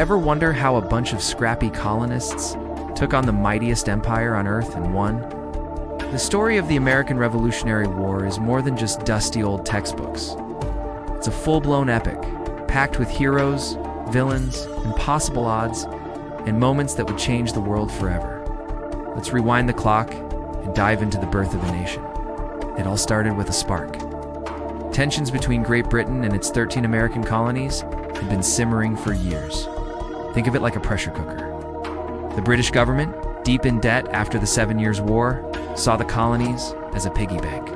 Ever wonder how a bunch of scrappy colonists took on the mightiest empire on Earth and won? The story of the American Revolutionary War is more than just dusty old textbooks. It's a full-blown epic, packed with heroes, villains, impossible odds, and moments that would change the world forever. Let's rewind the clock and dive into the birth of a nation. It all started with a spark. Tensions between Great Britain and its 13 American colonies had been simmering for years. Think of it like a pressure cooker. The British government, deep in debt after the 7 Years' War, saw the colonies as a piggy bank.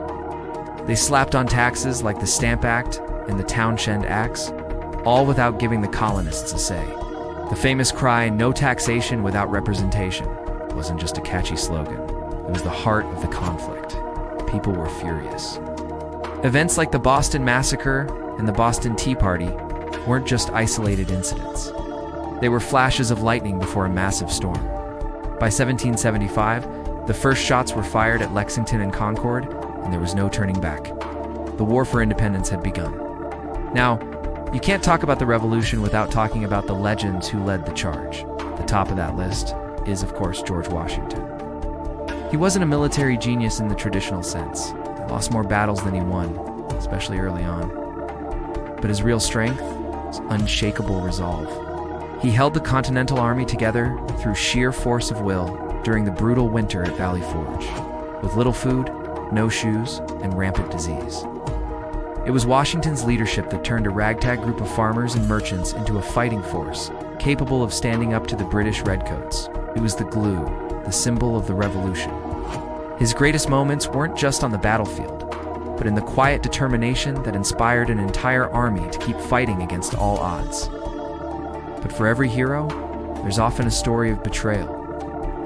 They slapped on taxes like the Stamp Act and the Townshend Acts, all without giving the colonists a say. The famous cry, "No taxation without representation," wasn't just a catchy slogan. It was the heart of the conflict. People were furious. Events like the Boston Massacre and the Boston Tea Party weren't just isolated incidents. They were flashes of lightning before a massive storm. By 1775, the first shots were fired at Lexington and Concord, and there was no turning back. The war for independence had begun. Now, you can't talk about the Revolution without talking about the legends who led the charge. The top of that list is, of course, George Washington. He wasn't a military genius in the traditional sense. He lost more battles than he won, especially early on. But his real strength was unshakable resolve. He held the Continental Army together through sheer force of will during the brutal winter at Valley Forge, with little food, no shoes, and rampant disease. It was Washington's leadership that turned a ragtag group of farmers and merchants into a fighting force, capable of standing up to the British redcoats. It was the glue, the symbol of the Revolution. His greatest moments weren't just on the battlefield, but in the quiet determination that inspired an entire army to keep fighting against all odds. But for every hero, there's often a story of betrayal.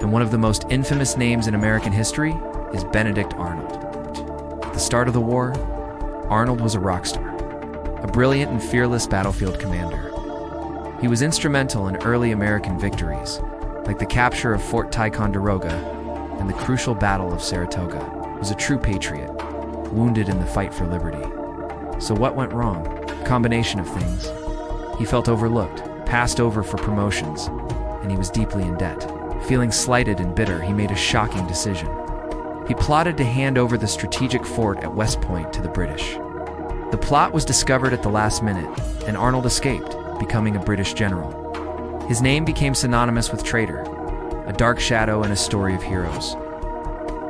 And one of the most infamous names in American history is Benedict Arnold. At the start of the war, Arnold was a rock star, a brilliant and fearless battlefield commander. He was instrumental in early American victories, like the capture of Fort Ticonderoga and the crucial Battle of Saratoga. He was a true patriot, wounded in the fight for liberty. So what went wrong? A combination of things. He felt overlooked, passed over for promotions, and he was deeply in debt. Feeling slighted and bitter, he made a shocking decision. He plotted to hand over the strategic fort at West Point to the British. The plot was discovered at the last minute, and Arnold escaped, becoming a British general. His name became synonymous with traitor, a dark shadow and a story of heroes.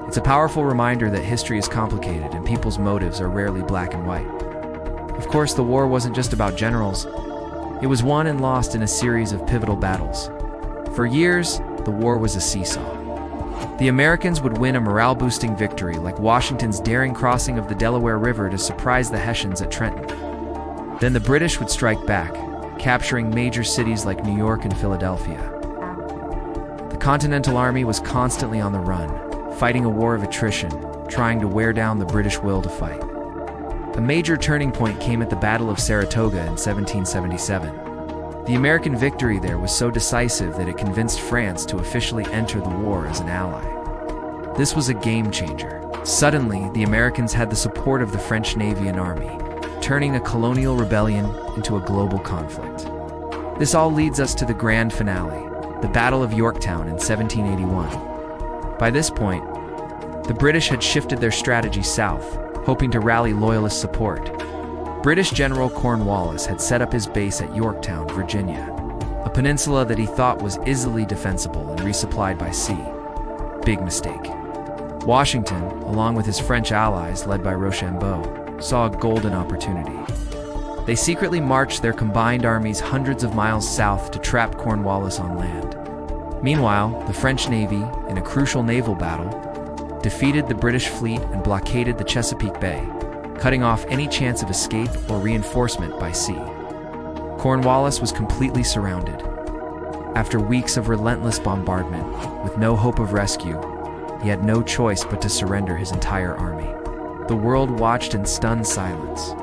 It's a powerful reminder that history is complicated and people's motives are rarely black and white. Of course, the war wasn't just about generals. It was won and lost in a series of pivotal battles. For years, the war was a seesaw. The Americans would win a morale-boosting victory like Washington's daring crossing of the Delaware River to surprise the Hessians at Trenton. Then the British would strike back, capturing major cities like New York and Philadelphia. The Continental Army was constantly on the run, fighting a war of attrition, trying to wear down the British will to fight. A major turning point came at the Battle of Saratoga in 1777. The American victory there was so decisive that it convinced France to officially enter the war as an ally. This was a game changer. Suddenly, the Americans had the support of the French Navy and Army, turning a colonial rebellion into a global conflict. This all leads us to the grand finale, the Battle of Yorktown in 1781. By this point, the British had shifted their strategy south, hoping to rally Loyalist support. British General Cornwallis had set up his base at Yorktown, Virginia, a peninsula that he thought was easily defensible and resupplied by sea. Big mistake. Washington, along with his French allies led by Rochambeau, saw a golden opportunity. They secretly marched their combined armies hundreds of miles south to trap Cornwallis on land. Meanwhile, the French Navy, in a crucial naval battle, defeated the British fleet and blockaded the Chesapeake Bay, cutting off any chance of escape or reinforcement by sea. Cornwallis was completely surrounded. After weeks of relentless bombardment, with no hope of rescue, he had no choice but to surrender his entire army. The world watched in stunned silence.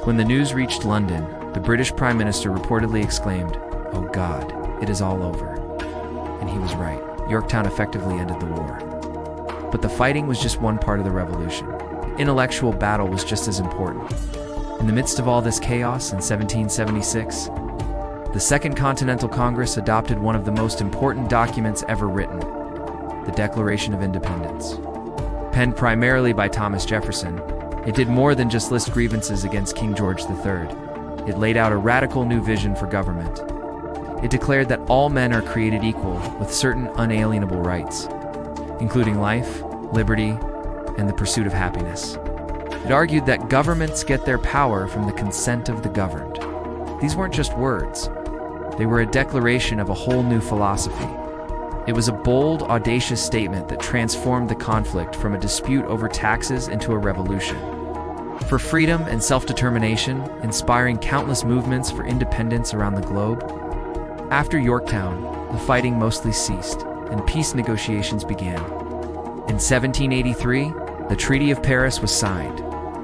When the news reached London, the British Prime Minister reportedly exclaimed, "Oh God, it is all over." And he was right. Yorktown effectively ended the war. But the fighting was just one part of the revolution. The intellectual battle was just as important. In the midst of all this chaos in 1776, The Second Continental Congress adopted one of the most important documents ever written, the Declaration of Independence. Penned primarily by Thomas Jefferson, it did more than just list grievances against King George III. It laid out a radical new vision for government. It declared that all men are created equal with certain unalienable rights, including life, liberty, and the pursuit of happiness. It argued that governments get their power from the consent of the governed. These weren't just words. They were a declaration of a whole new philosophy. It was a bold, audacious statement that transformed the conflict from a dispute over taxes into a revolution. For freedom and self-determination, inspiring countless movements for independence around the globe. After Yorktown, the fighting mostly ceased, and peace negotiations began. In 1783, the Treaty of Paris was signed,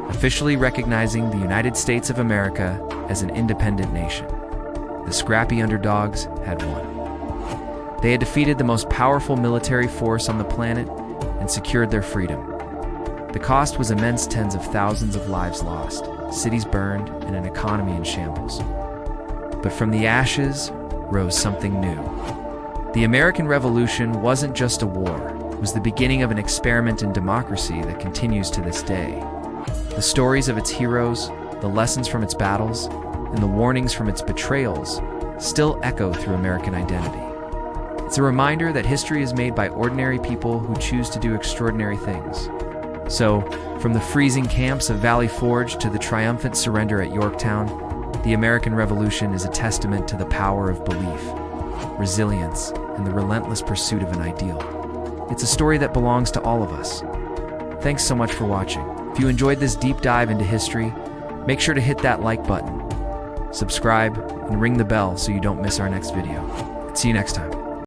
officially recognizing the United States of America as an independent nation. The scrappy underdogs had won. They had defeated the most powerful military force on the planet and secured their freedom. The cost was immense: tens of thousands of lives lost, cities burned, and an economy in shambles. But from the ashes rose something new. The American Revolution wasn't just a war. It was the beginning of an experiment in democracy that continues to this day. The stories of its heroes, the lessons from its battles, and the warnings from its betrayals still echo through American identity. It's a reminder that history is made by ordinary people who choose to do extraordinary things. So, from the freezing camps of Valley Forge to the triumphant surrender at Yorktown, the American Revolution is a testament to the power of belief, resilience, and the relentless pursuit of an ideal. It's a story that belongs to all of us. Thanks so much for watching. If you enjoyed this deep dive into history, make sure to hit that like button, subscribe, and ring the bell so you don't miss our next video. See you next time.